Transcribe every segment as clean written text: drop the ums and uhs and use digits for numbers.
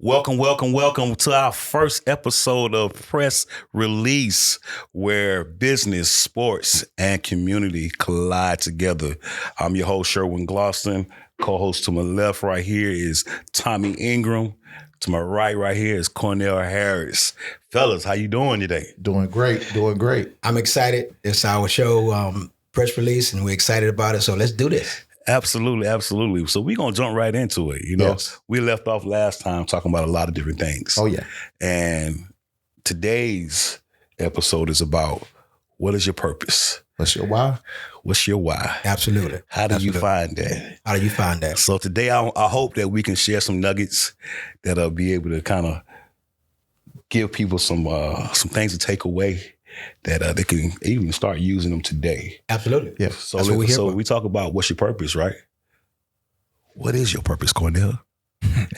Welcome to our first episode of Press Release, where business, sports, and community collide together. I'm your host, Sherwin Gloston. Co-host to my left right here is Tommy Ingram. To my right here is Cornell Harris. Fellas, how you doing today? Doing great. I'm excited. It's our show, Press Release, and we're excited about it. So let's do this. Absolutely. So we're going to jump right into it. Yes. We left off last time talking about a lot of different things. Oh, yeah. And today's episode is about, what is your purpose? What's your why? Absolutely. How do you find that? So today I hope that we can share some nuggets that'll be able to kind of give people some things to take away that they can even start using them today. Absolutely. Yeah. So we talk about what's your purpose, right? What is your purpose, Cornell?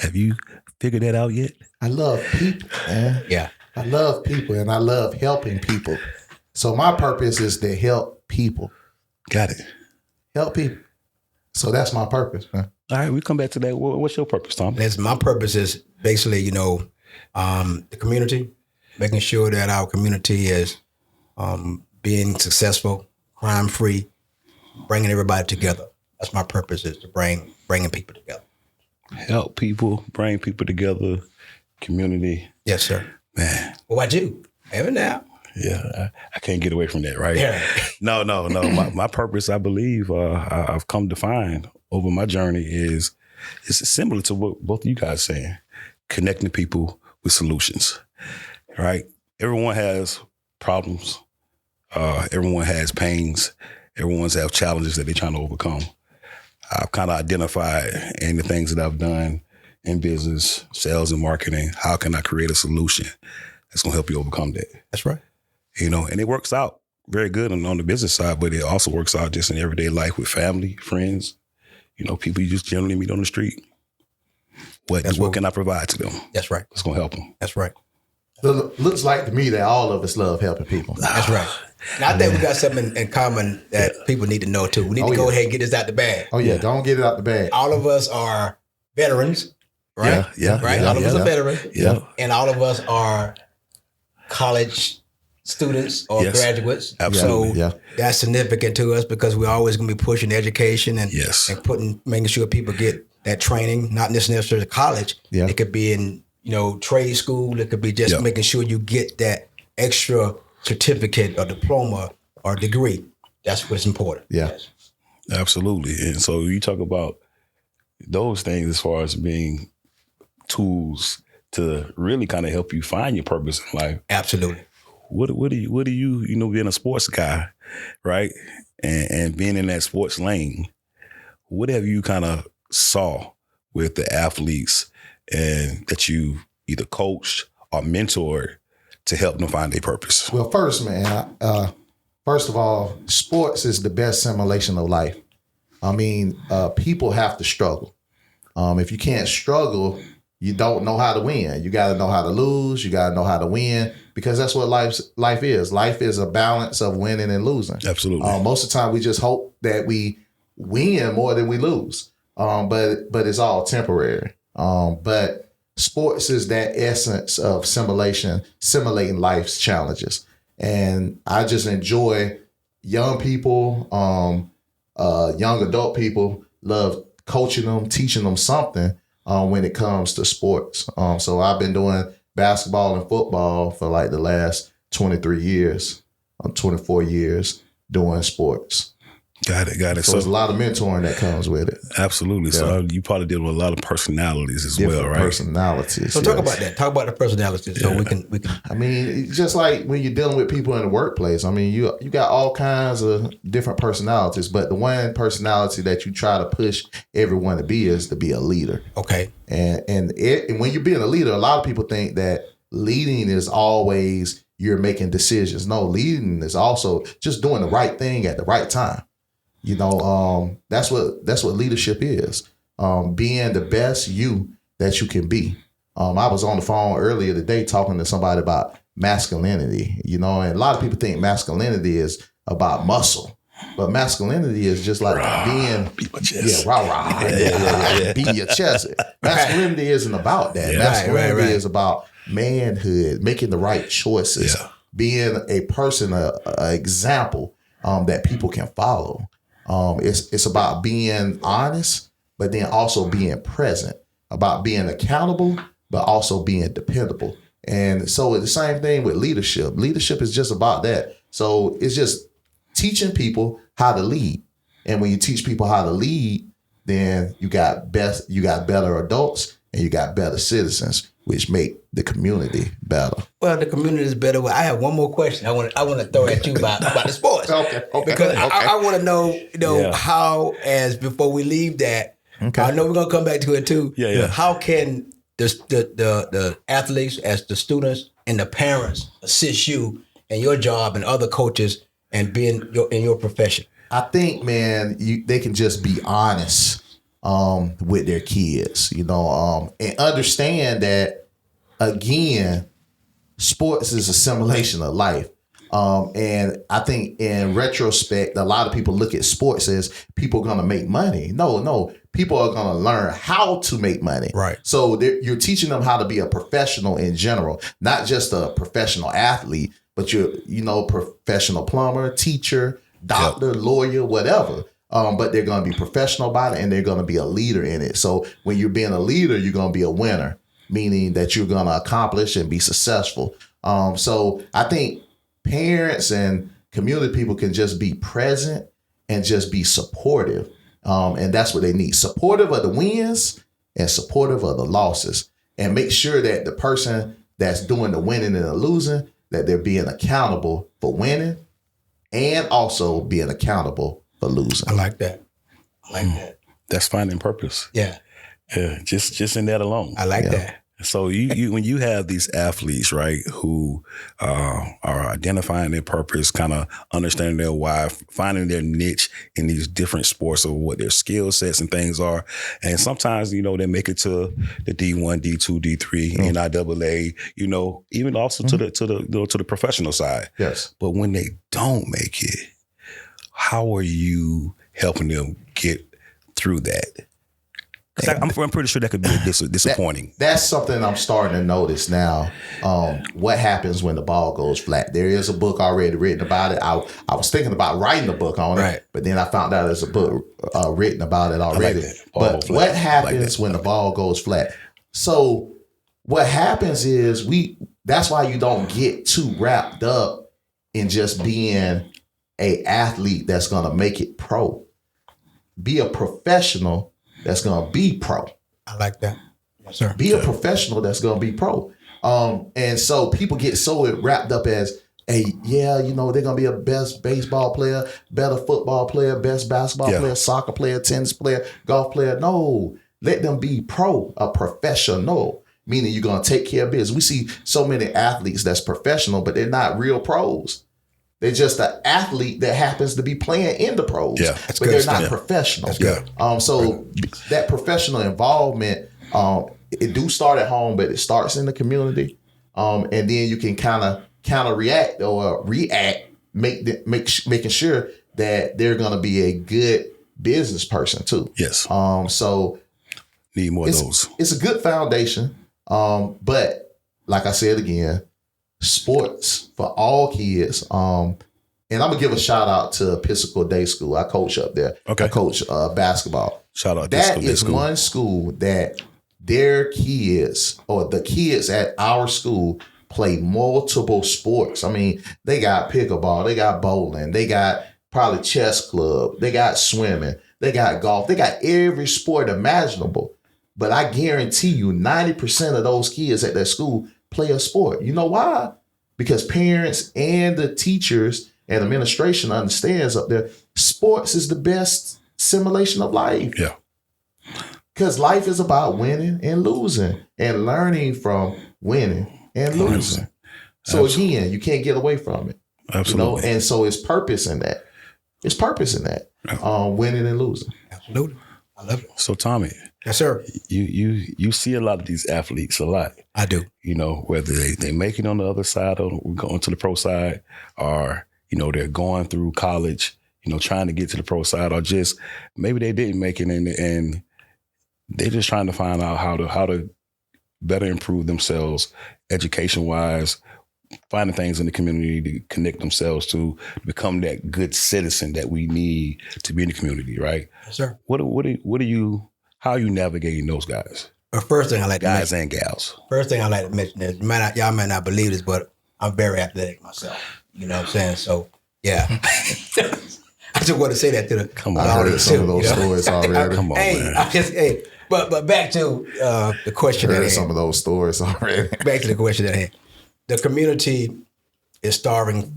Have you figured that out yet? I love people, man. Yeah. I love people and I love helping people. So my purpose is to help people. Got it. Help people. So that's my purpose, man. All right, we come back to that. What's your purpose, Tom? My purpose is basically, the community, making sure that our community is being successful, crime-free, bringing everybody together. That's my purpose, is to bringing people together. Help people, bring people together, community. Yes, sir. Man. What about you? Ever now? Yeah, I can't get away from that, right? Yeah. No. My purpose, I believe, I've come to find over my journey is similar to what both of you guys are saying, connecting people with solutions, right? Everyone has problems. Everyone has pains. Everyone's have challenges that they're trying to overcome. I've kind of identified in the things that I've done in business, sales and marketing, how can I create a solution that's going to help you overcome that? That's right. And it works out very good on the business side, but it also works out just in everyday life with family, friends, people you just generally meet on the street. What can I provide to them? That's right. It's going to help them. That's right. Looks like to me that all of us love helping people. That's right. Now, I think we got something in common that people need to know, too. We need to go ahead and get this out the bag. Oh, yeah. Don't get it out the bag. All of us are veterans, right? Yeah. Right? All of us are veterans. Yeah. And all of us are college students or graduates. Absolutely. So that's significant to us because we're always going to be pushing education and making sure people get that training, not necessarily college. Yeah. It could be in, trade school. It could be just making sure you get that extra certificate or diploma or degree. That's what's important. Yeah. Yes. Absolutely. And so you talk about those things as far as being tools to really kind of help you find your purpose in life. Absolutely. What do you, being a sports guy, right? And being in that sports lane, what have you kind of saw with the athletes and that you either coached or mentored to help them find their purpose? Well, first of all, sports is the best simulation of life. I mean, people have to struggle. If you can't struggle, you don't know how to win. You got to know how to lose. You got to know how to win, because that's what life is. Life is a balance of winning and losing. Absolutely. Most of the time, we just hope that we win more than we lose. But it's all temporary. But sports is that essence of simulating life's challenges. And I just enjoy young people, young adult people, love coaching them, teaching them something when it comes to sports. So I've been doing basketball and football for like the last 23 years, 24 years doing sports. Got it. So there's a lot of mentoring that comes with it. Absolutely. Yeah. So you probably deal with a lot of personalities as well, right? Personalities. So talk about that. Talk about the personalities. So we can. I mean, just like when you're dealing with people in the workplace, I mean, you got all kinds of different personalities, but the one personality that you try to push everyone to be is to be a leader. Okay. And when you're being a leader, a lot of people think that leading is always you're making decisions. No, leading is also just doing the right thing at the right time. That's what leadership is. Being the best you that you can be. I was on the phone earlier today talking to somebody about masculinity, and a lot of people think masculinity is about muscle, But masculinity is just like being, beat my chest. beating your chest. Masculinity isn't about that. Masculinity is about manhood, making the right choices, being a person, an example that people can follow. It's about being honest, but then also being present, about being accountable, but also being dependable. And so it's the same thing with leadership. Leadership is just about that. So it's just teaching people how to lead. And when you teach people how to lead, then you got better adults and you got better citizens, which make the community better. Well, the community is better. I have one more question. I want to throw at you about the sports. Okay. Because I want to know, how, as before we leave that, I know we're gonna come back to it too. How can the athletes, as the students and the parents, assist you in your job and other coaches and being in your profession? I think, man, they can just be honest with their kids, and understand that, again, sports is a simulation of life. And I think in retrospect, a lot of people look at sports as people are going to make money. No, people are going to learn how to make money. Right. So you're teaching them how to be a professional in general, not just a professional athlete, but you're, professional plumber, teacher, doctor, lawyer, whatever. But they're going to be professional about it and they're going to be a leader in it. So when you're being a leader, you're going to be a winner, meaning that you're going to accomplish and be successful. So I think parents and community people can just be present and just be supportive. And that's what they need. Supportive of the wins and supportive of the losses. And make sure that the person that's doing the winning and the losing, that they're being accountable for winning and also being accountable for losing. I like that. That's finding purpose. Yeah. Just in that alone. I like that. So you when you have these athletes, right, who are identifying their purpose, kind of understanding their why, finding their niche in these different sports of what their skill sets and things are, and sometimes they make it to the D1, D2, D3, NIAA, even also to the professional side. Yes. But when they don't make it, how are you helping them get through that? I'm pretty sure that could be disappointing. That's something I'm starting to notice now. What happens when the ball goes flat? There is a book already written about it. I was thinking about writing a book on it, but then I found out there's a book written about it already. But what happens when the ball goes flat? So what happens is that's why you don't get too wrapped up in just being an athlete that's going to make it pro. Be a professional that's going to be pro. I like that. Yes, sir. Be a professional that's going to be pro. And so people get so wrapped up as, hey, they're going to be a best baseball player, better football player, best basketball player, soccer player, tennis player, golf player. No, let them be pro, a professional, meaning you're going to take care of business. We see so many athletes that's professional, but they're not real pros. They're just an athlete that happens to be playing in the pros, but they're not professional. That's good. So that professional involvement, it do start at home, but it starts in the community. And then you can kind of counter-react or react, making sure that they're going to be a good business person too. Yes. So need more of those. It's a good foundation. But like I said again, sports for all kids. And I'm gonna give a shout out to Episcopal Day School. I coach up there. Okay. I coach basketball. Shout out. That is one school that their kids or the kids at our school play multiple sports. I mean, they got pickleball, they got bowling, they got probably chess club, they got swimming, they got golf, they got every sport imaginable. But I guarantee you 90% of those kids at that school play a sport. You know why? Because parents and the teachers and administration understands up there, sports is the best simulation of life. Yeah. Because life is about winning and losing and learning from winning and losing. So again, you can't get away from it. Absolutely. And so it's purpose in that. It's purpose in that. Winning and losing. Absolutely. I love it. So Tommy. Yes, sir. You see a lot of these athletes a lot. I do. Whether they make it on the other side or going to the pro side, or they're going through college. trying to get to the pro side, or just maybe they didn't make it, and they're just trying to find out how to better improve themselves education wise, finding things in the community to connect themselves to become that good citizen that we need to be in the community, right? Yes, sir. How are you navigating those guys? The first thing I like guys to mention, and gals. First thing I like to mention is y'all might not believe this, but I'm very athletic myself. You know what I'm saying? So yeah. I just want to say that to the Come on, I heard some of those stories already. Come on, man. But back to the question I at heard hand. some of those stories already. Back to the question at hand. The community is starving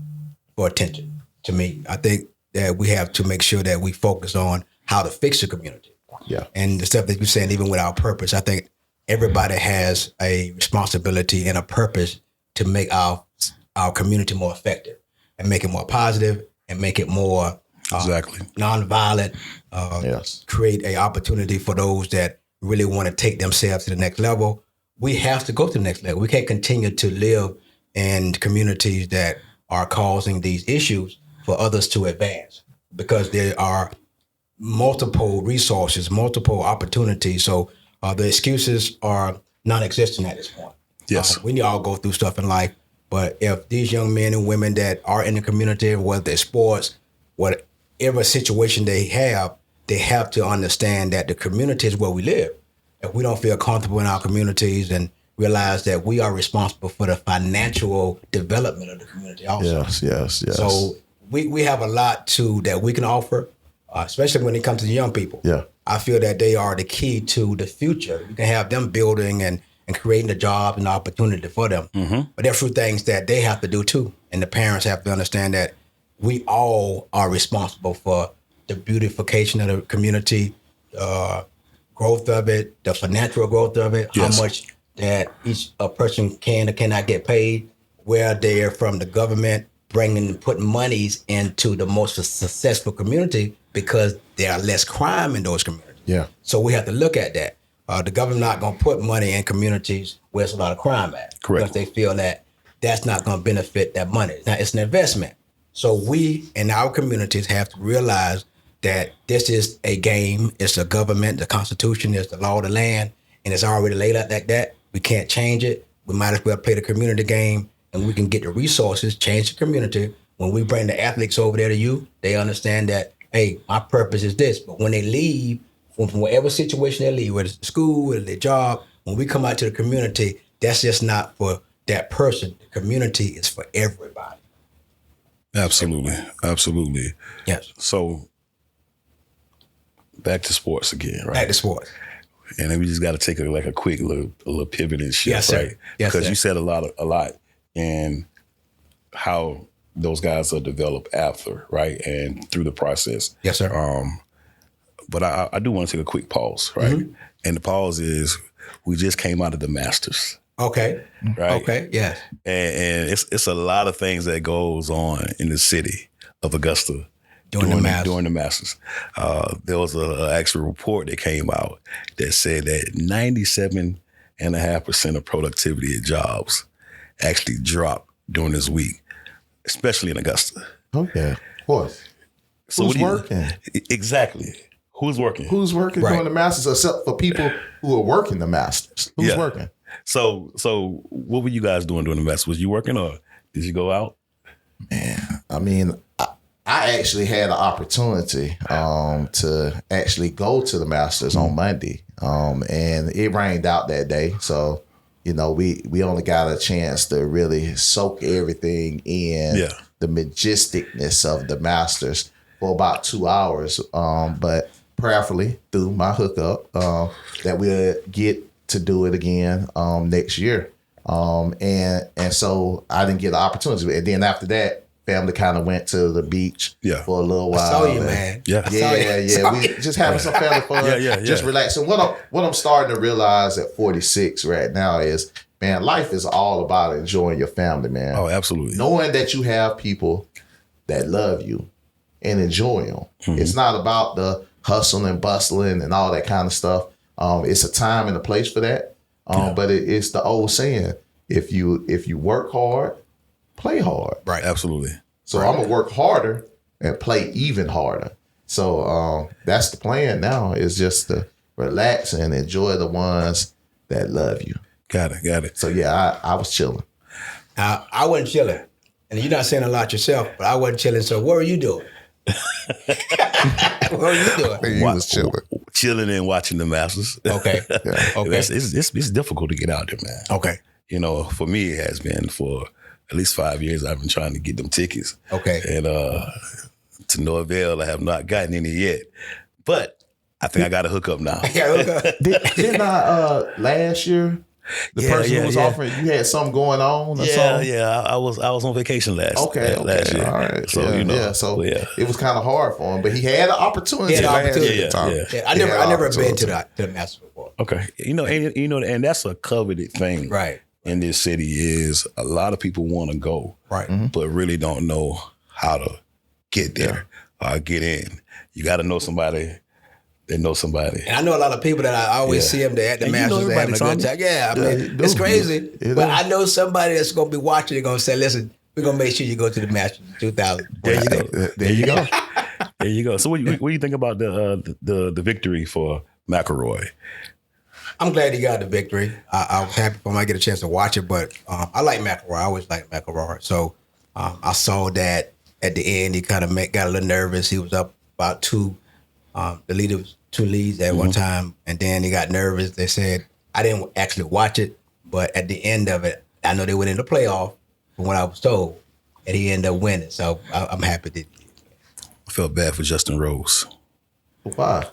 for attention. To me, I think that we have to make sure that we focus on how to fix the community. Yeah. And the stuff that you're saying, even with our purpose, I think everybody has a responsibility and a purpose to make our community more effective and make it more positive and make it more Exactly. nonviolent, Yes. create an opportunity for those that really want to take themselves to the next level. We have to go to the next level. We can't continue to live in communities that are causing these issues for others to advance, because there are multiple resources, multiple opportunities. So the excuses are non-existent at this point. Yes. We all go through stuff in life, but if these young men and women that are in the community, whether it's sports, whatever situation they have to understand that the community is where we live. If we don't feel comfortable in our communities and realize that we are responsible for the financial development of the community also. Yes. So we have a lot that we can offer, especially when it comes to the young people. Yeah. I feel that they are the key to the future. You can have them building and creating the job and the opportunity for them. Mm-hmm. But there are few things that they have to do too. And the parents have to understand that we all are responsible for the beautification of the community, growth of it, the financial growth of it, Yes. how much that a person can or cannot get paid, where they're from the government putting monies into the most successful community because there are less crime in those communities. Yeah. So we have to look at that. The government not going to put money in communities where there's a lot of crime at. Correct. Because they feel that that's not going to benefit that money. Now, it's an investment. So we in our communities have to realize that this is a game. It's a government, the Constitution, it's the law of the land, and it's already laid out like that. We can't change it. We might as well play the community game, and we can get the resources, change the community. When we bring the athletes over there to you, they understand that, hey, my purpose is this. But when they leave, from whatever situation they leave, whether it's school, whether it's their job, when we come out to the community, that's just not for that person. The community is for everybody. Absolutely. Yes. So back to sports again, right? Back to sports. And then we just got to take a quick little pivot and shift, Yes, sir. right? Yes, because sir. you said a lot in how those guys are developed after, right, and through the process. Yes, sir. But I do want to take a quick pause, right? Mm-hmm. And the pause is we just came out of the Masters, Okay. right? Okay. Yes. And it's a lot of things that goes on in the city of Augusta During the Masters. There was an actual report that came out that said that 97.5% of productivity at jobs actually dropped during this week, especially in Augusta. Oh, yeah. Of course. So Who's working? Exactly. Who's working? Who's working Right. during the Masters except for people who are working the Masters? Who's Yeah. working? So what were you guys doing during the Masters? Was you working or did you go out? Man, I mean, I actually had an opportunity to actually go to the Masters on Monday, and it rained out that day. So, we only got a chance to really soak everything in, Yeah. the majesticness of the Masters for about 2 hours. But prayerfully through my hookup, that we'll get to do it again next year. And so I didn't get the opportunity. And then after that, family kind of went to the beach for a little while. I saw you, man. Yeah. Yeah. We just having some family fun. Yeah. Just relaxing. What I'm starting to realize at 46 right now is, man, life is all about enjoying your family, man. Oh, absolutely. Knowing that you have people that love you and enjoy them. Mm-hmm. It's not about the hustle and bustling and all that kind of stuff. It's a time and a place for that. But it's the old saying, if you work hard, play hard. Right. Absolutely. So I'm gonna work harder and play even harder. So that's the plan now, is just to relax and enjoy the ones that love you. Got it. So yeah, I was chilling. I wasn't chilling. And you're not saying a lot yourself, but I wasn't chilling. So what were you doing? What were you doing? He was chilling. Chilling and watching the Masters. Okay. Yeah. Okay. It's difficult to get out there, man. Okay. You know, for me, it has been for at least 5 years. I've been trying to get them tickets. Okay. And to no avail, I have not gotten any yet. But I think I got to hook up now. Yeah, okay. Didn't I last year? The person who was offering, you had something going on or something? Yeah. I was on vacation last year. All right. So, it was kind of hard for him, but he had an opportunity. He had an opportunity. Yeah. I never been to the Masters before. Okay. And that's a coveted thing. Right. In this city is a lot of people want to go. Right. But really don't know how to get there or get in. You got to know somebody that knows somebody. And I know a lot of people that I always see them at the Masters having a good time. Yeah, I mean, it's crazy. But I know somebody that's going to be watching. They're going to say, listen, we're going to make sure you go to the Masters in 2000. There you go. There you go. So what do you think about the victory for McIlroy? I'm glad he got the victory. I was happy if I might get a chance to watch it, but I like McIlroy. I always like McIlroy. So I saw that at the end, he kind of got a little nervous. He was up about two. The leader was 2 leads at one time, and then he got nervous. They said, I didn't actually watch it, but at the end of it, I know they went in the playoff from what I was told, and he ended up winning. So I'm happy that. I felt bad for Justin Rose. Why?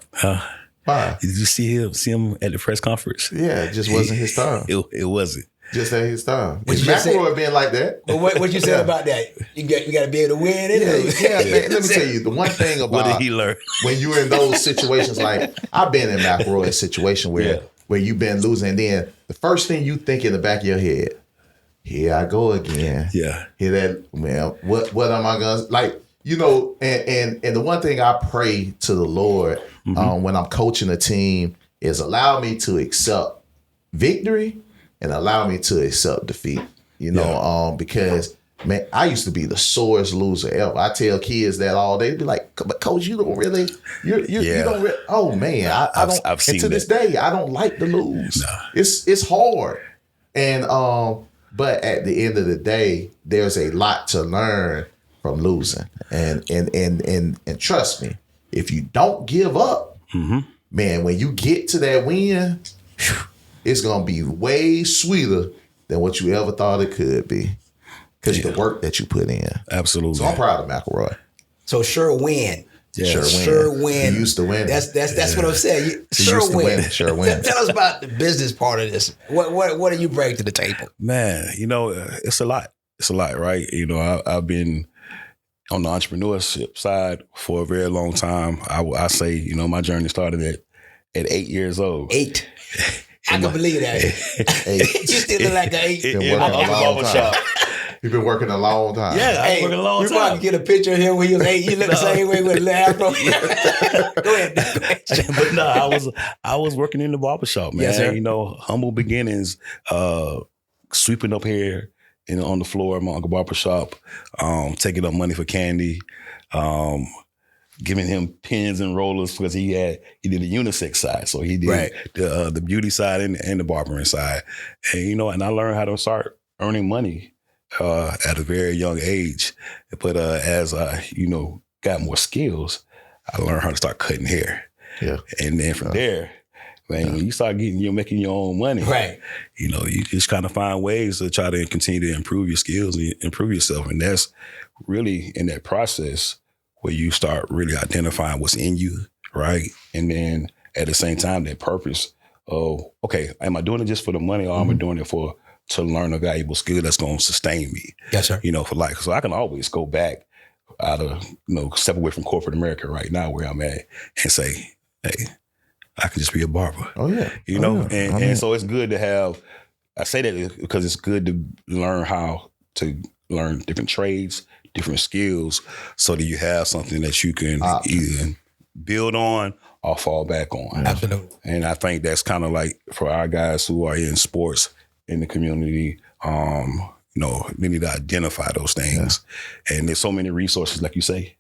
Why? Did you see him at the press conference? Yeah, it just wasn't his time. It wasn't. Just at his time. What If you just McIlroy said- been like that. But what you said about that? You got to be able to win it. Man, let me tell you, the one thing about What did he learn? when you're in those situations, like I've been in McIlroy's situation where you've been losing, and then the first thing you think in the back of your head, here I go again. Yeah. Hear that, man, what am I gonna like? You know, and the one thing I pray to the Lord when I'm coaching a team is allow me to accept victory and allow me to accept defeat. You know, because man, I used to be the sorest loser ever. I tell kids that all day. They be like, "But coach, you don't really, you don't really." Oh man, I don't. I've seen and to this day, I don't like to lose. Nah. It's hard, and but at the end of the day, there's a lot to learn from losing, and trust me, if you don't give up, man, when you get to that win, it's gonna be way sweeter than what you ever thought it could be, because of the work that you put in. Absolutely. So I'm proud of McIlroy. So sure win. Yeah. Sure win. He used to win. That's what I'm saying. Sure used to win. win. Sure win. Tell us about the business part of this. What do you bring to the table? Man, it's a lot. It's a lot, right? I've been on the entrepreneurship side for a very long time. I say, my journey started at 8 years old. 8. I can believe that. 8. You still look like an 8. Been working a long time. You've been working a long time. Yeah, I've been working a long you time. probably get a picture of him when he was 8. You look the same way with a little afro. Go ahead. But no, I was working in the barbershop, man. Yes, sir. Humble beginnings, sweeping up here on the floor of my uncle barbershop, taking up money for candy, giving him pens and rollers because he did the unisex side. So he did the beauty side and the barbering side. And, and I learned how to start earning money at a very young age. But as I, got more skills, I learned how to start cutting hair. Yeah. And then from there, man, when you start making your own money, right? You just kind of find ways to try to continue to improve your skills and improve yourself. And that's really in that process where you start really identifying what's in you, right? And then at the same time, that purpose of, okay, am I doing it just for the money, or am I doing it to learn a valuable skill that's going to sustain me? Yes, sir. For life. So I can always go back out of, step away from corporate America right now where I'm at and say, hey, I can just be a barber. Oh, yeah. And so it's good to have, I say that because it's good to learn how to learn different trades, different skills, so that you have something that you can either build on or fall back on. Absolutely. And I think that's kind of like for our guys who are in sports in the community, they need to identify those things. Yeah. And there's so many resources, like you say,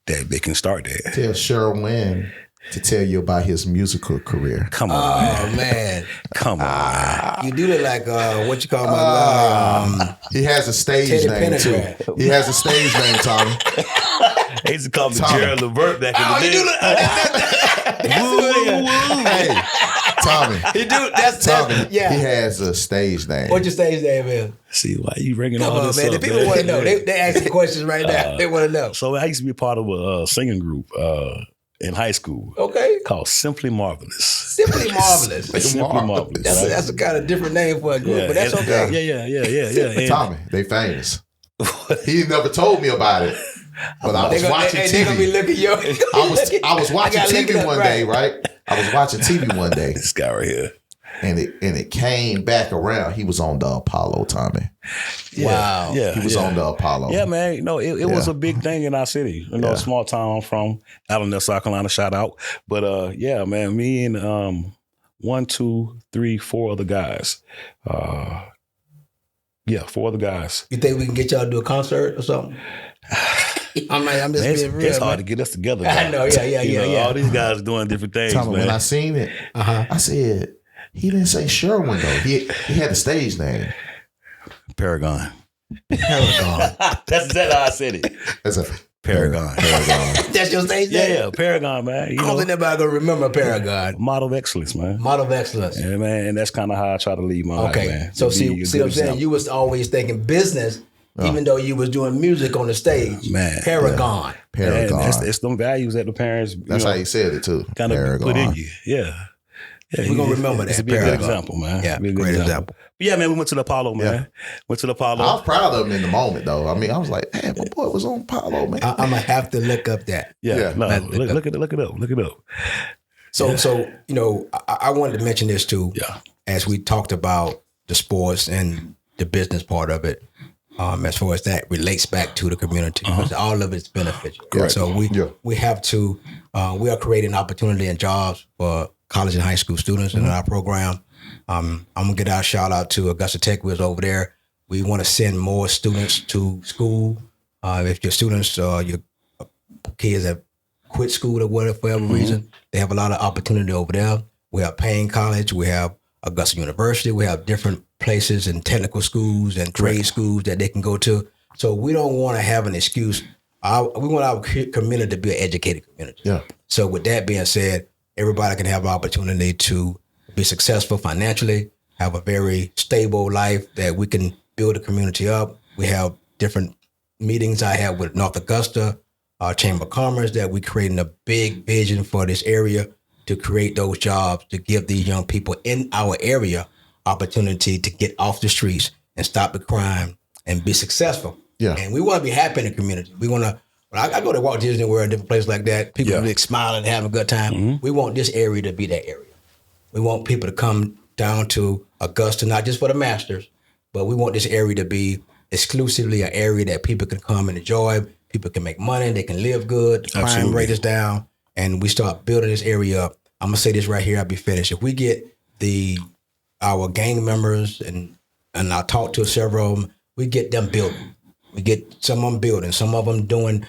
that they can start that. Tell Sherwin to tell you about his musical career. Come on, Oh man, come on, man. you do look like what you call my guy? He has a stage Teddy name Pendergrass. too. He has a stage name, Tommy. They used to call me Tommy. Gerald Levert back in the day. Hey, Tommy. You do that's Tommy. yeah. He has a stage name. What's your stage name is? See, why you bringing Come all on, this man. up, The people want to know. They asking questions right now. They want to know. So I used to be a part of a singing group in high school Okay. called Simply Marvelous. Simply Marvelous. Simply Marvelous. That's, right? that's a kind of different name for a group, but that's okay. Yeah. And Tommy, they famous. He never told me about it. But I was watching They're gonna be TV. looking your. I was watching TV one day, right? I was watching TV one day, this guy right here. and it came back around. He was on the Apollo, Tommy. Wow. Yeah. He was on the Apollo. Yeah, man. You know, it was Yeah. a big thing in our city. You know, Yeah. a small town I'm from, Allendale, South Carolina, shout out. But yeah, man, me and 1, 2, 3, 4 other guys. Yeah, 4 other guys. You think we can get y'all to do a concert or something? I'm just Man, being real. it's hard man. to get us together. I man. know, yeah. You know, all these guys doing different things, Tommy, man. when I seen it, I said, he didn't say Sherwin though. He had a stage name. Paragon. Paragon. That's exactly how I said it. That's a Paragon. That's your stage name? Yeah, Paragon, man. You I don't know, think nobody gonna remember Paragon. model of excellence, man. Model of excellence. Yeah, man, and that's kind of how I try to lead my life, Okay. man. So To see be a what good I'm saying? example. You was always thinking business, even though you was doing music on the stage. Man. Paragon. Paragon. Man, it's them values that the parents That's how he said it too. kind of Paragon. put in you. Yeah. We're gonna remember It's that, to be a good Paragon. example, man. Yeah, Be a good great example. But yeah, man, we went to the Apollo, man. Yeah. Went to the Apollo. I was proud of him in the moment though. I mean, I was like, man, my boy was on Apollo, man. I'm gonna have to look up that. Yeah, no, Man, look it up. Look it up. So you know, I wanted to mention this too. Yeah. As we talked about the sports and the business part of it, as far as that relates back to the community, because all of it's beneficial. Correct. So we have to we are creating opportunity and jobs for college and high school students in our program. I'm gonna get our shout out to Augusta Tech, who's over there. We want to send more students to school. If your students or your kids have quit school or whatever, for whatever reason, they have a lot of opportunity over there. We have Payne College, we have Augusta University, we have different places and technical schools and trade schools that they can go to. So we don't want to have an excuse. We want our community to be an educated community. Yeah. So with that being said, everybody can have an opportunity to be successful financially, have a very stable life that we can build a community up. We have different meetings I have with North Augusta, our Chamber of Commerce, that we're creating a big vision for this area to create those jobs, to give these young people in our area opportunity to get off the streets and stop the crime and be successful. Yeah. And we want to be happy in the community. We want to, when I go to Walt Disney World and different places like that, people are smiling and having a good time. We want this area to be that area. We want people to come down to Augusta, not just for the Masters, but we want this area to be exclusively an area that people can come and enjoy. People can make money, they can live good, the crime rate is down, and we start building this area up. I'm gonna say this right here, I'll be finished. If we get our gang members, and I talked to several of them, we get them building. We get some of them building, some of them doing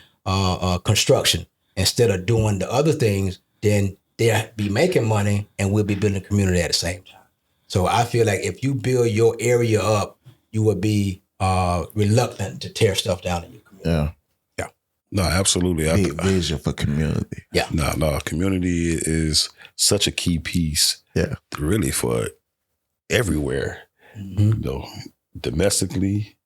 construction. Instead of doing the other things, then they'll be making money and we'll be building a community at the same time. So I feel like if you build your area up, you will be reluctant to tear stuff down in your community. Yeah. No, absolutely. Big vision for community. Yeah. No. Community is such a key piece. Yeah. Really for everywhere. You know, domestically,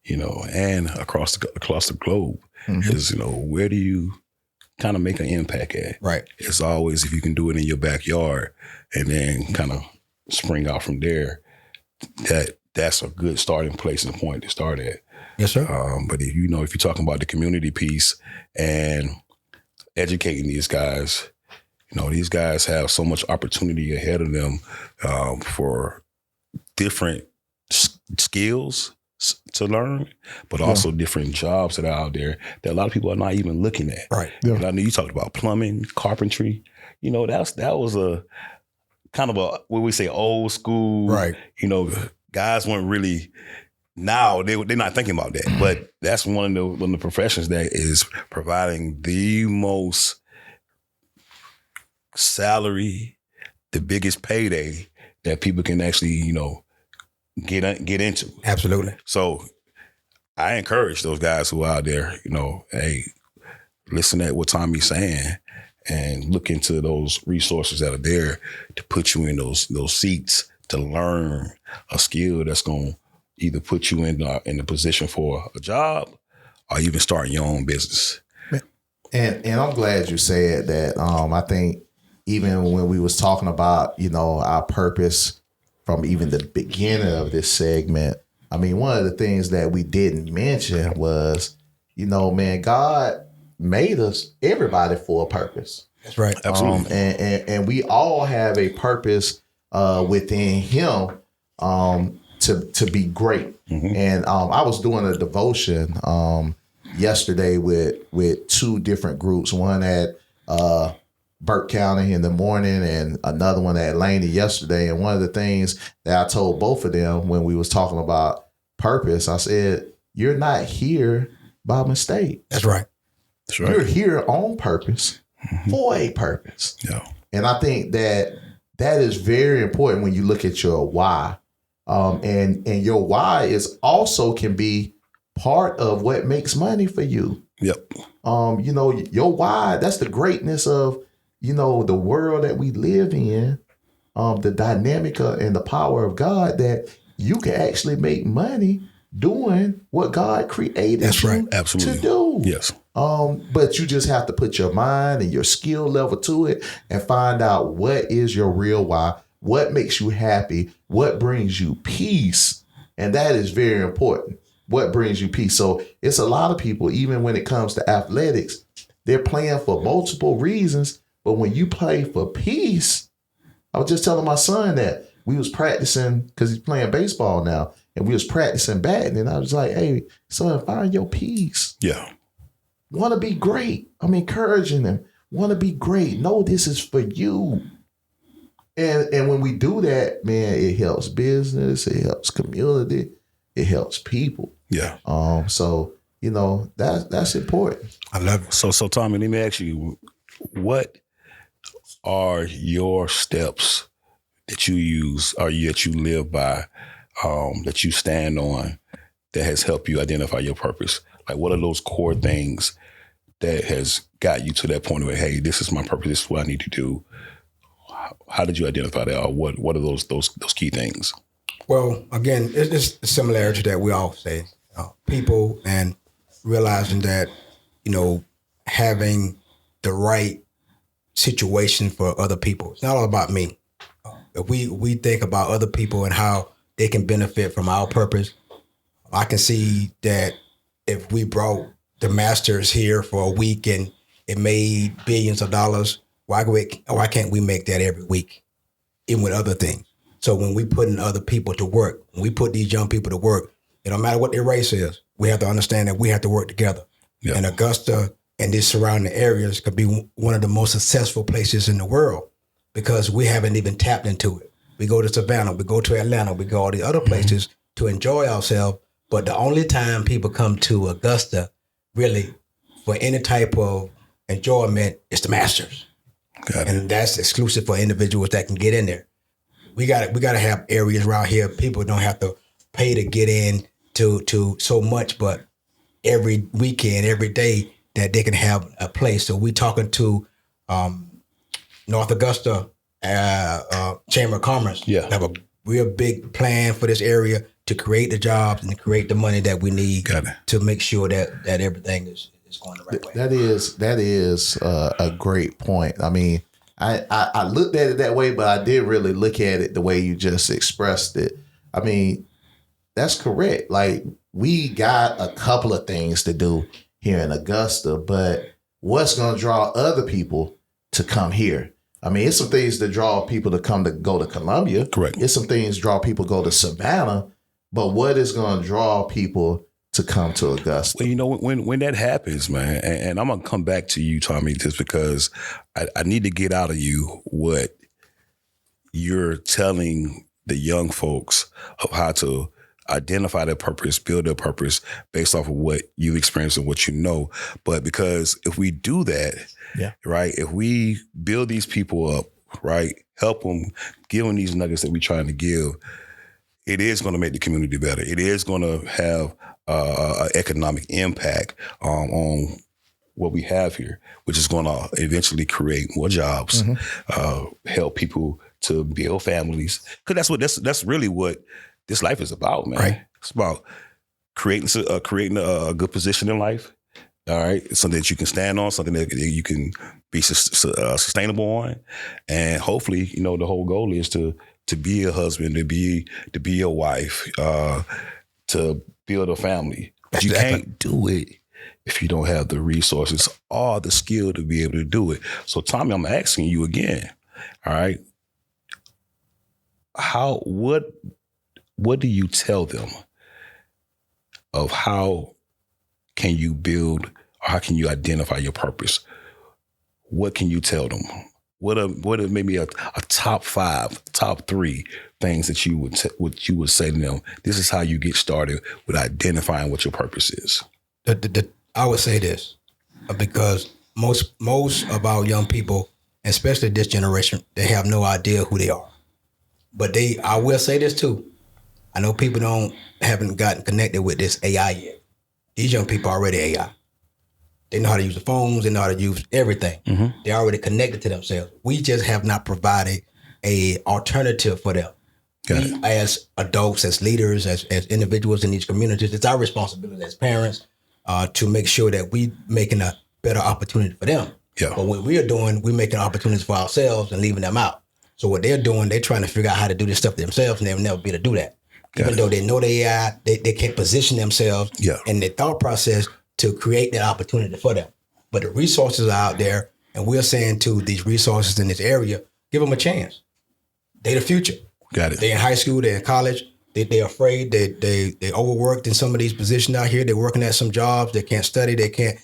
you know, and across the globe. Is, you know, where do you kind of make an impact at? Right. It's always if you can do it in your backyard and then kind of spring out from there, that's a good starting place and point to start at. Yes, sir. But if you're talking about the community piece and educating these guys, you know, these guys have so much opportunity ahead of them for different skills to learn, but also different jobs that are out there that a lot of people are not even looking at. Right. Yeah. And I know you talked about plumbing, carpentry. You know, that was a kind of a, what we say, old school. Right. You know, guys weren't really now they're not thinking about that. But that's one of the professions that is providing the most salary, the biggest payday that people can actually, get into. Absolutely. So I encourage those guys who are out there, hey, listen at what Tommy's saying and look into those resources that are there to put you in those seats to learn a skill that's going to either put you in the position for a job or even start your own business. And I'm glad you said that. I think even when we was talking about, our purpose from even the beginning of this segment, I mean, one of the things that we didn't mention was, God made us, everybody, for a purpose. That's right. Absolutely. And we all have a purpose within Him to be great. Mm-hmm. And I was doing a devotion yesterday with two different groups, one at Burke County in the morning and another one at Laney yesterday. And one of the things that I told both of them when we was talking about purpose, I said, you're not here by mistake. That's right. That's right. You're here on purpose for a purpose. Yeah. And I think that is very important when you look at your why. And your why is also can be part of what makes money for you. Yep. Your why, that's the greatness of, the world that we live in, the dynamic and the power of God, that you can actually make money doing what God created you Absolutely. to do. Yes. But you just have to put your mind and your skill level to it and find out what is your real why, what makes you happy, what brings you peace. And that is very important. What brings you peace? So it's a lot of people, even when it comes to athletics, they're playing for multiple reasons. But when you play for peace, I was just telling my son that we was practicing because he's playing baseball now, and we was practicing batting. And I was like, hey, son, find your peace. Yeah. Want to be great. I'm encouraging them. Want to be great. No, this is for you. And when we do that, man, it helps business. It helps community. It helps people. Yeah. So, that's important. I love it. So Tommy, let me ask you, what are your steps that you use or that you live by, that you stand on, that has helped you identify your purpose? Like, what are those core things that has got you to that point where, hey, this is my purpose, this is what I need to do? How did you identify that, or what are those key things? Well, again, it's a similarity that we all say, people, and realizing that, having the right situation for other people. It's not all about me. If we think about other people and how they can benefit from our purpose, I can see that if we brought the Masters here for a week and it made billions of dollars, why can't we make that every week, even with other things? So when we put in other people to work, when we put these young people to work, it don't matter what their race is, we have to understand that we have to work together. Yeah. And Augusta and these surrounding areas could be one of the most successful places in the world because we haven't even tapped into it. We go to Savannah, we go to Atlanta, we go all the other places to enjoy ourselves. But the only time people come to Augusta really for any type of enjoyment is the Masters. And that's exclusive for individuals that can get in there. We got to have areas around here. People don't have to pay to get in to so much, but every weekend, every day that they can have a place. So we talking to North Augusta Chamber of Commerce. Yeah. Have a real big plan for this area to create the jobs and to create the money that we need to make sure that everything is going the right way. That is a great point. I mean, I looked at it that way, but I did really look at it the way you just expressed it. I mean, that's correct. Like, we got a couple of things to do here in Augusta, but what's going to draw other people to come here? I mean, it's some things that draw people to go to Columbia. Correct. It's some things draw people to go to Savannah, but what is going to draw people to come to Augusta? Well, when that happens, man, and I'm going to come back to you, Tommy, just because I need to get out of you what you're telling the young folks of how to identify their purpose, build their purpose based off of what you've experienced and what you know. But because if we do that, right, if we build these people up, right, help them, give them these nuggets that we're trying to give, it is going to make the community better. It is going to have an economic impact on what we have here, which is going to eventually create more jobs, help people to build families. Because that's really what this life is about, man. Right. It's about creating a good position in life. All right, something that you can stand on, something that you can be sustainable on, and hopefully, the whole goal is to be a husband, to be a wife, to build a family. But you can't do it if you don't have the resources or the skill to be able to do it. So, Tommy, I'm asking you again. All right, what do you tell them of how can you build, or how can you identify your purpose? What can you tell them? What are maybe a top 5, top 3 things that you would say to them? This is how you get started with identifying what your purpose is. I would say this because most of our young people, especially this generation, they have no idea who they are. But I will say this too. I know people haven't gotten connected with this AI yet. These young people are already AI. They know how to use the phones. They know how to use everything. They're already connected to themselves. We just have not provided a alternative for them. We, as adults, as leaders, as individuals in these communities, it's our responsibility as parents to make sure that we making a better opportunity for them. Yeah. But what we are doing, we're making opportunities for ourselves and leaving them out. So what they're doing, they're trying to figure out how to do this stuff themselves, and they'll never be able to do that. Even though they know they AI, they can't position themselves in their thought process to create that opportunity for them. But the resources are out there, and we're saying to these resources in this area, give them a chance. They're the future. Got it. They're in high school, they're in college, they're afraid, they overworked in some of these positions out here. They're working at some jobs, they can't study, they can't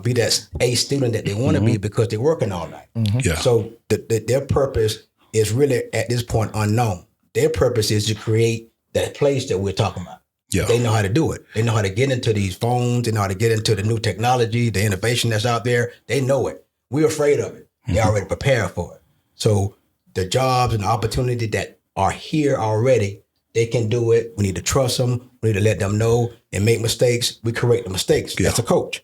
be that A student that they want to be because they're working all night. Yeah. So their purpose is really at this point unknown. Their purpose is to create that place that we're talking about. Yeah. They know how to do it. They know how to get into these phones. They know how to get into the new technology, the innovation that's out there. They know it. We're afraid of it. They're already prepared for it. So the jobs and the opportunity that are here already, they can do it. We need to trust them. We need to let them know and make mistakes. We correct the mistakes. Yeah. That's a coach,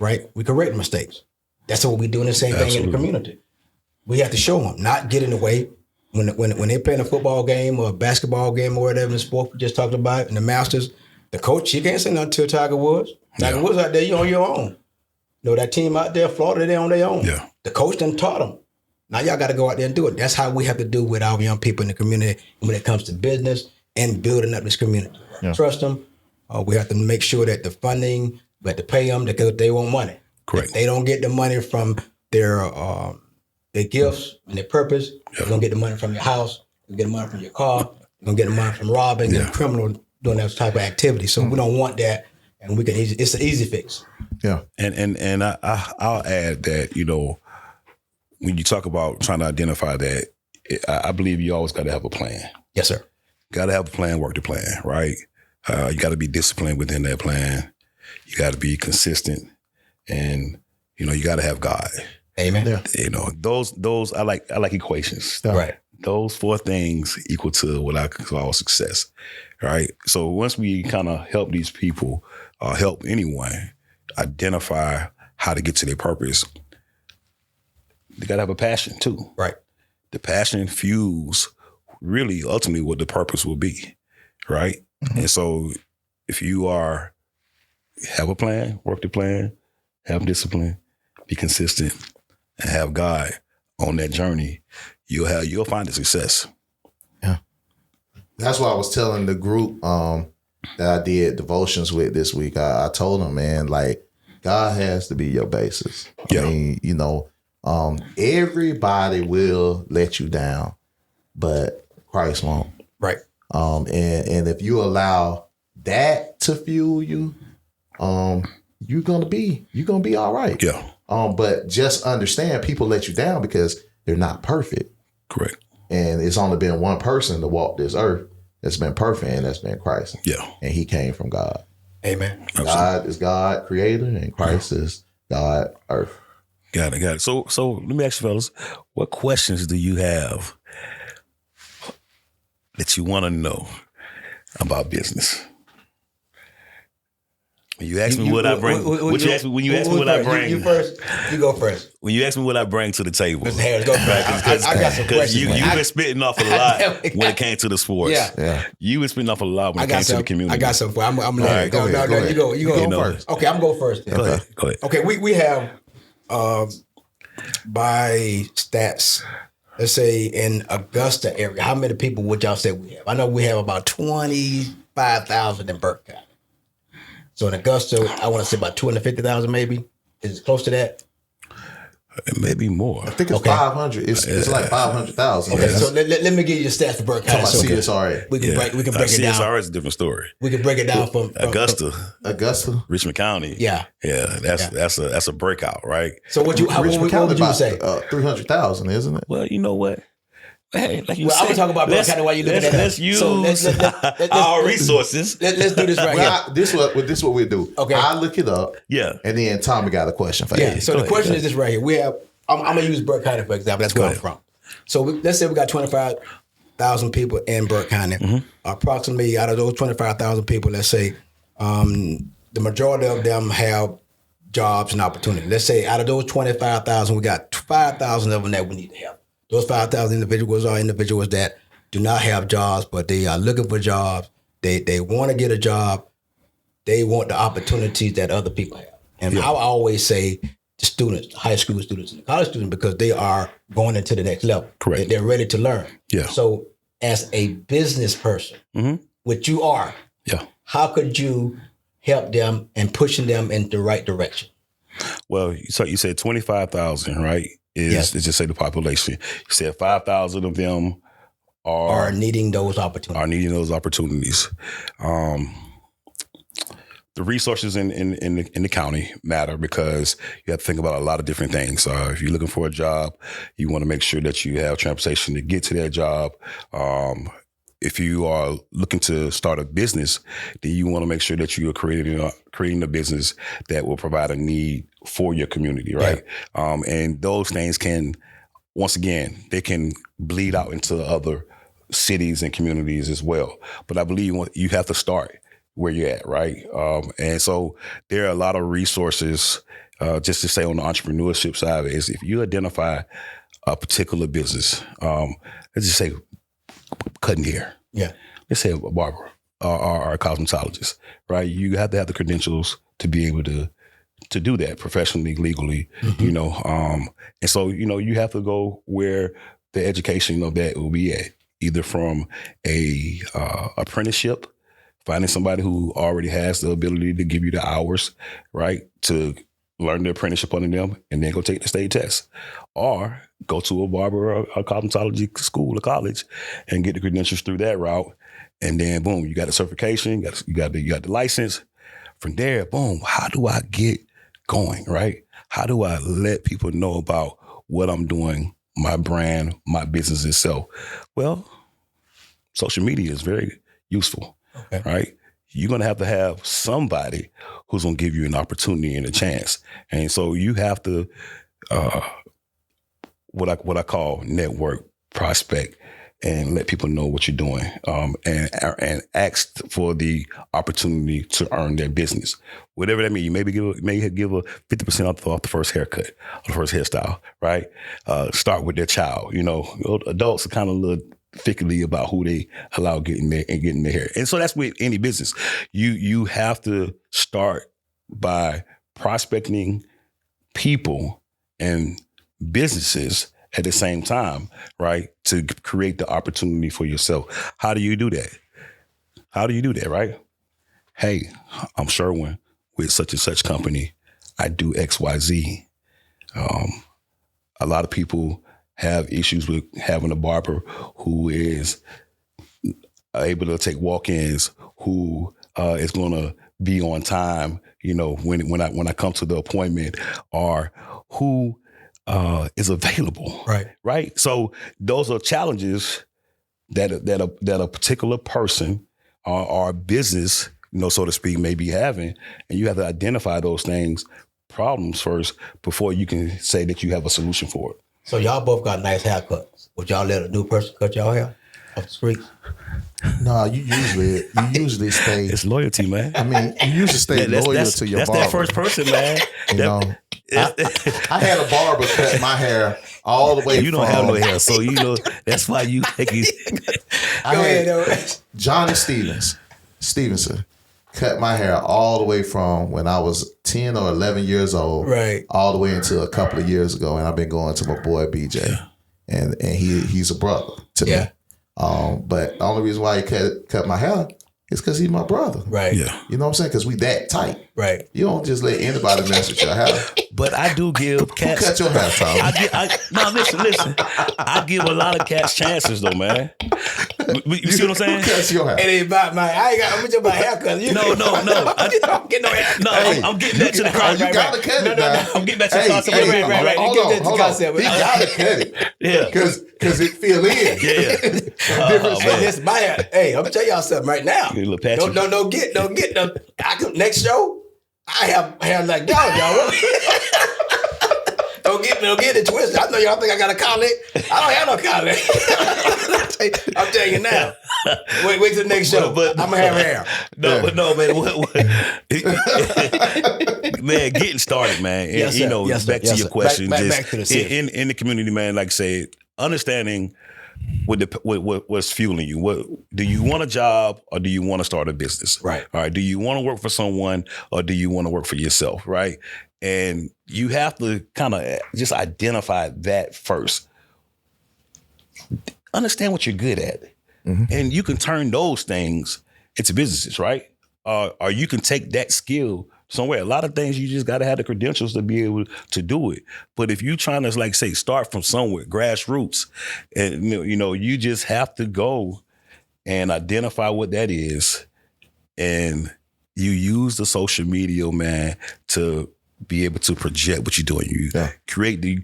right? We correct the mistakes. That's what we do in the same thing in the community. We have to show them, not get in the way. When they're playing a football game or a basketball game or whatever, the sport we just talked about, in the Masters, the coach, he can't say nothing to Tiger Woods. Tiger Woods out there, you on your own. That team out there, Florida, they're on their own. Yeah. The coach done taught them. Now y'all got to go out there and do it. That's how we have to do with our young people in the community when it comes to business and building up this community. Yeah. Trust them. We have to make sure that the funding, we have to pay them because they want money. Correct. If they don't get the money from their gifts and their purpose, you're going to get the money from your house, you're going to get the money from your car, you're going to get the money from robbing and criminal doing that type of activity. So we don't want that, and it's an easy fix. Yeah. And I'll add that, when you talk about trying to identify that, I believe you always got to have a plan. Yes, sir. Got to have a plan, work the plan, right? You got to be disciplined within that plan. You got to be consistent, and, you got to have God. Amen. Yeah. Those I like equations. Right. Those 4 things equal to what I call success. Right. So once we kind of help these people, help anyone identify how to get to their purpose, they gotta have a passion too. Right. The passion fuels really ultimately what the purpose will be. Right. Mm-hmm. And so if you have a plan, work the plan, have discipline, be consistent, and have God on that journey, you'll find the success. Yeah. That's why I was telling the group that I did devotions with this week. I told them, man, like, God has to be your basis. Yeah. I mean, everybody will let you down, but Christ won't. Right. And if you allow that to fuel you, you're gonna be all right. Yeah. But just understand, people let you down because they're not perfect. Correct. And it's only been one person to walk this earth, that's been perfect, and that's been Christ. Yeah. And he came from God. Amen. God is God creator, and Christ is God earth. Got it. So let me ask you, fellas, what questions do you have that you want to know about business? When you ask me what I bring, when you ask me what I bring, you first. You go first. When you ask me what I bring to the table, Mr. Harris, go first. I got some questions. You've been spitting off a lot when it came to the sports. Yeah. You've been spitting off a lot when it came to the community. I got some for you. I'm right, go ahead. You go first. Okay, I'm going first. Then. Go ahead. Okay, we have by stats, let's say in Augusta area, how many people would y'all say we have? I know we have about 25,000 in Burke County. So in Augusta, I want to say about 250,000 maybe. Is it close to that? Maybe more. I think it's 500. It's like 500,000. Okay, so let me give you the stats for Burke County. Talking about CSRA. We can break it down. CSRA is a different story. We can break it down from Augusta, Richmond County. Yeah. That's a breakout, right? So what would you say? 300,000, isn't it? Well, you know what? Hey, like you said, I'm gonna talk about Burke County while you look at that. Let's use our resources. Let's do this right here. This is what we do. Okay. I look it up. Yeah. And then Tommy got a question for you. Yeah. So the question is this right here. We have. I'm gonna use Burke County for example. That's where I'm from. So let's say we got 25,000 people in Burke County. Mm-hmm. Approximately out of those 25,000 people, let's say the majority of them have jobs and opportunity. Let's say out of those 25,000, we got 5,000 of them that we need to help. Those 5,000 individuals are individuals that do not have jobs, but they are looking for jobs. They want to get a job. They want the opportunities that other people have. And I always say the students, high school students and college students, because they are going into the next level. Correct. They're ready to learn. Yeah. So as a business person, which you are, how could you help them and pushing them in the right direction? Well, so you said 25,000, right? Is just say the population. You said 5,000 of them are needing those opportunities. The resources in the county matter because you have to think about a lot of different things. If you're looking for a job, you want to make sure that you have transportation to get to that job. If you are looking to start a business, then you want to make sure that you are creating a business that will provide a need for your community, right? Yeah. And those things can, once again, they can bleed out into other cities and communities as well. But I believe you have to start where you're at, right? And so there are a lot of resources, just to say on the entrepreneurship side of it, is if you identify a particular business, let's just say cutting hair. Yeah. Let's say a barber or a cosmetologist, right? You have to have the credentials to be able to do that professionally, legally, you know. And so, you know, you have to go where the education of that will be at, either from a apprenticeship, finding somebody who already has the ability to give you the hours, right, to learn the apprenticeship under them and then go take the state test, or go to a barber or a cosmetology school or college and get the credentials through that route. And then boom, you got the certification, you got the license. From there, boom, how do I get going, right? How do I let people know about what I'm doing, my brand, my business itself? Well, social media is very useful, right? You're going to have somebody who's going to give you an opportunity and a chance. And so you have to, what I call network, prospect, and let people know what you're doing, and ask for the opportunity to earn their business. Whatever that means, you maybe give a 50% off the first haircut, or the first hairstyle, right? Start with their child. You know, adults are kind of a little particularly about who they allow getting their hair. And so that's with any business. You have to start by prospecting people and businesses at the same time, right? To create the opportunity for yourself. How do you do that? Right? Hey, I'm Sherwin with such and such company. I do XYZ. A lot of people have issues with having a barber who is able to take walk-ins, who is going to be on time, you know, when I come to the appointment, or who is available. Right. So those are challenges that a particular person or business, so to speak, may be having, and you have to identify those problems first before you can say that you have a solution for it. So y'all both got nice haircuts. Would y'all let a new person cut y'all hair off the streets? No, you usually stay. It's loyalty, man. I mean, you usually stay loyal to your barber. That's that first person, man. I had a barber cut my hair all the way. You don't have no hair, so that's why you take it. Go ahead. Johnny Stevenson cut my hair all the way from when I was 10 or 11 years old, right, all the way until a couple of years ago, and I've been going to my boy BJ, and he's a brother to me. But the only reason why he cut my hair is because he's my brother. Right. Yeah. You know what I'm saying? Because we that tight. Right. You don't just let anybody mess with your hair. But I do give cats. Who cut your hair, Tom? Listen. I give a lot of cats chances, though, man. You see what I'm saying? Who cuts your hair? It ain't about I'm just about haircut. No. I don't get no hair. No, I'm getting back to the concept. You gotta cut it. No. I'm getting back to the concept. Right. Hold on. He gotta cut it. Yeah. Because it feel in. Yeah. Different Hey, this my hair. Hey, I'm gonna tell y'all something right now. Don't get next show. I have hair like y'all. Don't get it twisted. I know y'all think I got a colic. I don't have no colic. I'm telling you now. Wait till the next show. But I'm gonna have hair. No, man. Man, getting started, man. Yes, sir. Back to your question. Back to the in the community, man. Like I said, understanding what's fueling you. What do you want a job or do you want to start a business? Right. All right. Do you want to work for someone or do you want to work for yourself? Right. And you have to kind of just identify that first. Understand what you're good at. Mm-hmm. And you can turn those things into businesses, right? Or you can take that skill somewhere. A lot of things you just got to have the credentials to be able to do it. But if you're trying to, start from somewhere, grassroots, and you just have to go and identify what that is. And you use the social media, man, to be able to project what you're doing. You create the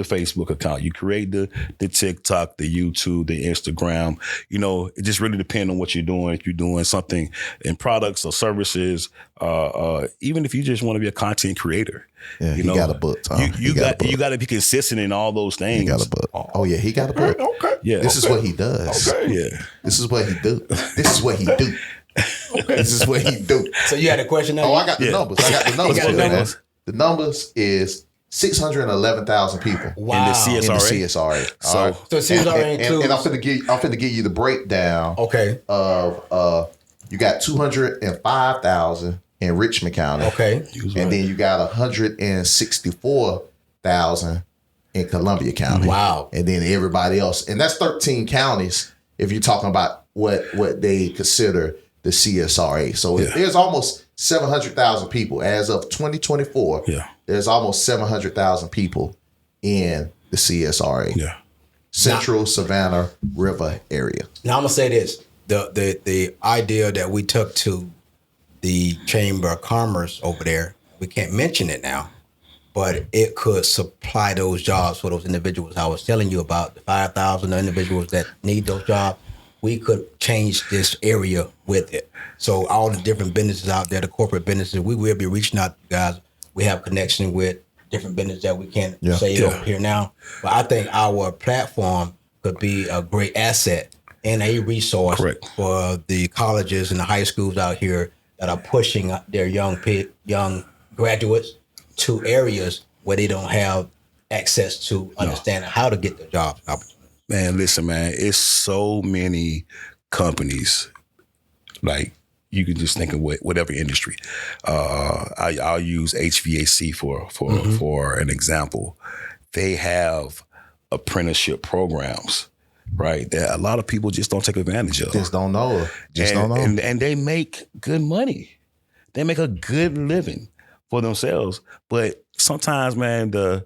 Facebook account, you create the TikTok, the YouTube, the Instagram. It just really depends on what you're doing. If you're doing something in products or services, even if you just want to be a content creator. Yeah, he got a book, Tom. You got to be consistent in all those things. He got a book. Oh yeah, he got a book. Okay. Yeah. This is what he does. Okay. Yeah. This is what he do. This is what he do. This is what he do. So you had a question now? Oh, I got the numbers. numbers. The numbers is 611,000 people. Wow. In the CSRA. So CSRA includes. And I'm finna give you the breakdown. Okay. Of you got 205,000 in Richmond County. Okay. And then you got 164,000 in Columbia County. Wow. And then everybody else, and that's 13 counties. If you're talking about what they consider the CSRA, so there's almost 700,000 people as of 2024. Yeah, there's almost 700,000 people in the CSRA. Yeah, Central Savannah River area. Now I'm gonna say this: the idea that we took to the Chamber of Commerce over there, we can't mention it now, but it could supply those jobs for those individuals I was telling you about, the 5,000 individuals that need those jobs. We could change this area with it. So all the different businesses out there, the corporate businesses, we will be reaching out to you guys. We have connection with different businesses that we can't say over here now. But I think our platform could be a great asset and a resource for the colleges and the high schools out here that are pushing their young graduates to areas where they don't have access to understanding how to get the jobs. Man, listen, man, it's so many companies. Like, you can just think of whatever industry. I'll use HVAC for an example. They have apprenticeship programs, right? That a lot of people just don't take advantage of. Just don't know. And they make good money. They make a good living for themselves. But sometimes, man, the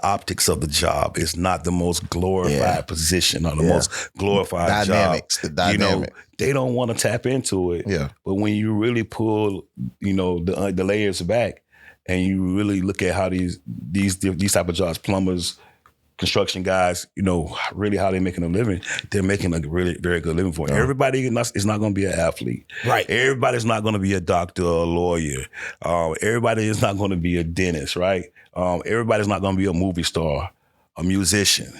optics of the job is not the most glorified position or the most glorified dynamics, job. The dynamics. They don't want to tap into it. Yeah. But when you really pull, the layers back and you really look at how these type of jobs, plumbers, construction guys, really how they're making a living. They're making a really very good living for it. Everybody is not going to be an athlete. Right. Everybody's not going to be a doctor or a lawyer. Everybody is not going to be a dentist, right? Everybody's not going to be a movie star, a musician.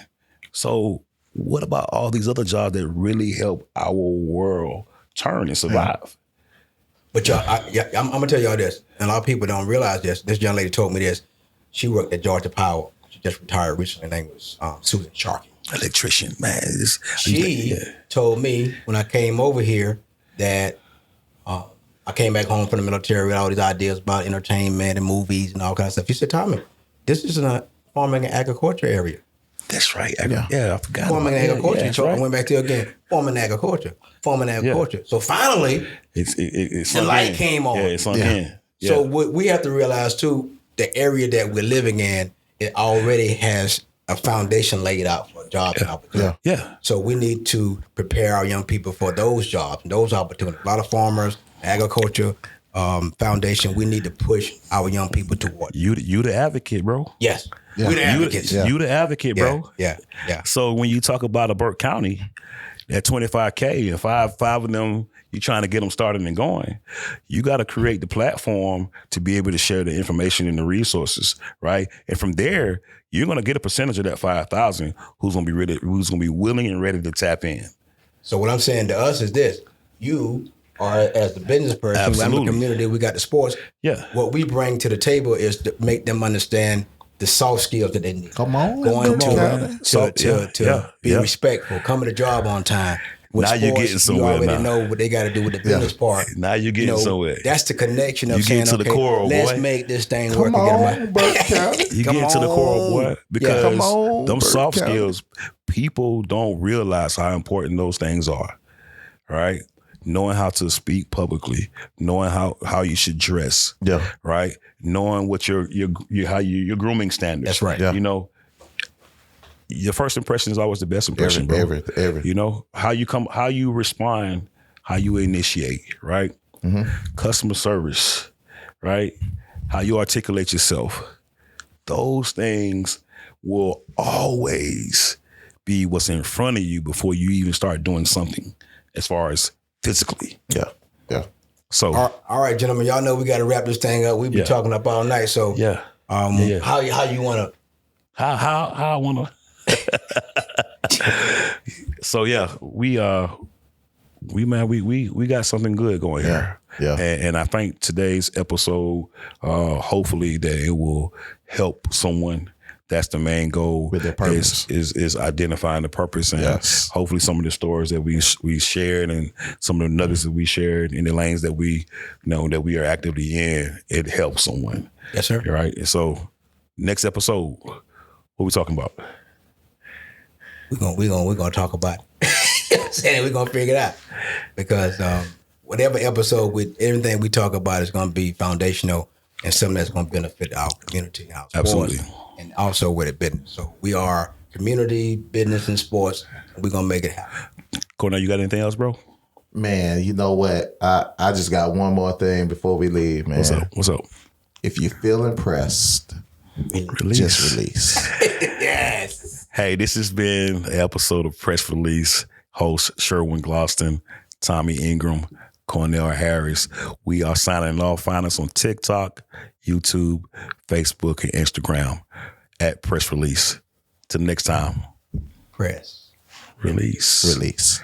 So what about all these other jobs that really help our world turn and survive? But y'all, I'm going to tell y'all this, and a lot of people don't realize this. This young lady told me this. She worked at Georgia Power. She just retired recently. Her name was Susan Sharkey. Electrician, man. She told me when I came over here that I came back home from the military with all these ideas about entertainment and movies and all kinds of stuff. She said, Tommy, this is a farming and agriculture area. That's right. I forgot. Farming and agriculture. So I went back to it again. Farming and agriculture. Farming and agriculture. So finally, it's the light came on. Yeah, it's on in. Yeah. So what we have to realize too, the area that we're living in, it already has a foundation laid out for jobs and opportunities. Yeah. So we need to prepare our young people for those jobs, those opportunities. A lot of farmers, agriculture, foundation. We need to push our young people toward. You the advocate, bro. Yes. Yeah. We're the advocates. You the advocate, bro. Yeah. So when you talk about a Burke County, at 25K and five of them, you're trying to get them started and going. You got to create the platform to be able to share the information and the resources, right? And from there, you're going to get a percentage of that 5,000 who's going to be willing and ready to tap in. So what I'm saying to us is this: you are, as the business person, Absolutely. I'm the community. We got the sports. Yeah. What we bring to the table is to make them understand the soft skills that they need. Come on, Going to be Yeah. respectful, coming to job on time. With Now sports, you're getting somewhere You already now. know what they got to do with the business part. Now you're getting somewhere. That's the connection of You saying, getting to the core, let's boy. make this thing work. Come and on, Burke County. You Come get to the core, on. boy, because Come on, them Burke soft County. skills, people don't realize how important those things are, right? Knowing how to speak publicly, knowing how you should dress, right? Knowing what your grooming standards. That's right. Yeah. Your first impression is always the best impression, bro. Every. How you respond, how you initiate, right? Mm-hmm. Customer service, right? How you articulate yourself. Those things will always be what's in front of you before you even start doing something as far as physically. Yeah. So all right, gentlemen, y'all know we got to wrap this thing up. We've been talking up all night. So how you want to? How I want to? So we got something good going here. Yeah. And I think today's episode, hopefully that it will help someone. That's the main goal. With their purpose. Is identifying the purpose, and hopefully some of the stories that we shared and some of the nuggets that we shared in the lanes that we know that we are actively in, it helps someone. Yes, sir. All right. So next episode, what we talking about? We're gonna talk about it. We're gonna figure it out, because whatever episode with everything we talk about is gonna be foundational and something that's gonna benefit our community, our sports, Absolutely. and also with the business. So we are community, business, and sports, and we're gonna make it happen. Cornell, you got anything else, bro? Man, you know what? I just got one more thing before we leave, man. What's up? If you feel impressed, Release. just release. Yes. Hey, this has been an episode of Press Release. Host Sherwin Gloston, Tommy Ingram, Cornell Harris. We are signing off. Find us on TikTok, YouTube, Facebook, and Instagram at Press Release. Till next time. Press Release. Release.